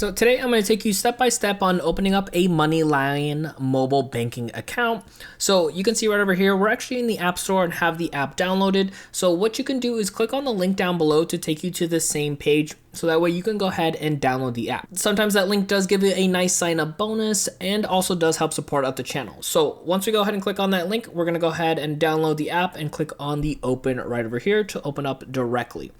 So today I'm going to take you step by step on opening up a Moneylion mobile banking account. So you can see right over here, we're actually in the App Store and have the app downloaded. So what you can do is click on the link down below to take you to the same page. So that way you can go ahead and download the app. Sometimes that link does give you a nice sign up bonus and also does help support out the channel. So once we go ahead and click on that link, we're going to go ahead and download the app and click on the open right over here to open up directly.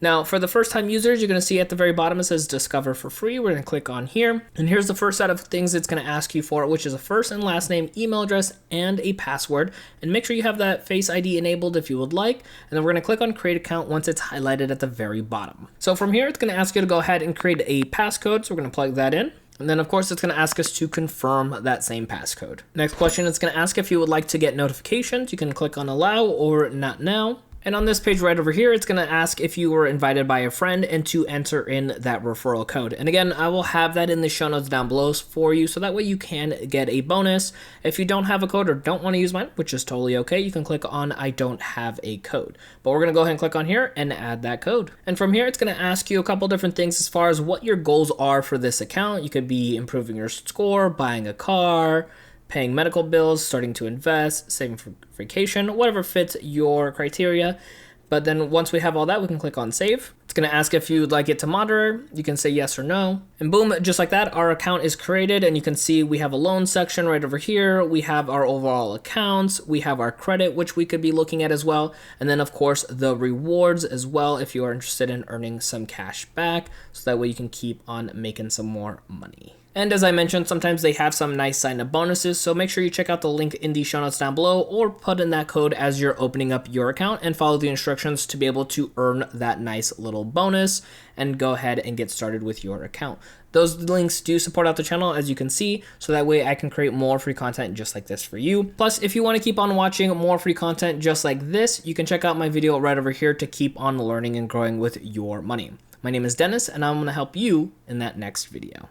Now, for the first time users, you're going to see at the very bottom it says discover for free. We're going to click on here. And here's the first set of things it's going to ask you for, which is a first and last name, email address, and a password. And make sure you have that Face ID enabled if you would like. And then we're going to click on create account once it's highlighted at the very bottom. So from here, it's going to ask you to go ahead and create a passcode. So we're going to plug that in. And then of course, it's going to ask us to confirm that same passcode. Next question, it's going to ask if you would like to get notifications. You can click on allow or not now. And on this page right over here, it's going to ask if you were invited by a friend and to enter in that referral code. And again, I will have that in the show notes down below for you, so that way you can get a bonus. If you don't have a code or don't want to use mine, which is totally okay, you can click on I don't have a code. But we're going to go ahead and click on here and add that code. And from here, it's going to ask you a couple different things as far as what your goals are for this account. You could be improving your score, buying a car, paying medical bills, starting to invest, saving for vacation, whatever fits your criteria. But then once we have all that, we can click on save. It's going to ask if you'd like it to monitor. You can say yes or no. And boom, just like that, our account is created. And you can see we have a loan section right over here. We have our overall accounts. We have our credit, which we could be looking at as well. And then of course, the rewards as well, if you are interested in earning some cash back. So that way you can keep on making some more money. And as I mentioned, sometimes they have some nice sign-up bonuses, so make sure you check out the link in the show notes down below or put in that code as you're opening up your account and follow the instructions to be able to earn that nice little bonus and go ahead and get started with your account. Those links do support out the channel, as you can see, so that way I can create more free content just like this for you. Plus, if you want to keep on watching more free content just like this, you can check out my video right over here to keep on learning and growing with your money. My name is Dennis, and I'm going to help you in that next video.